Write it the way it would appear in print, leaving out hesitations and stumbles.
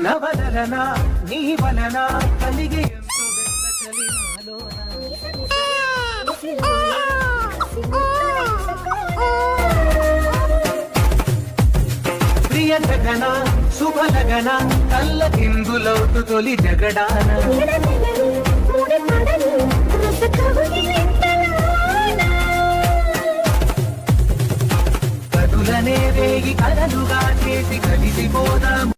నవలన నీ వలన కలిగి ఎంతో వెన్న చలి నాలోన ప్రియ జగన శుభ లగన కల్ల కిందులవుతు తొలి జగడాన కదులనే వేగి కలలుగా చేసి కలిసిపోదాం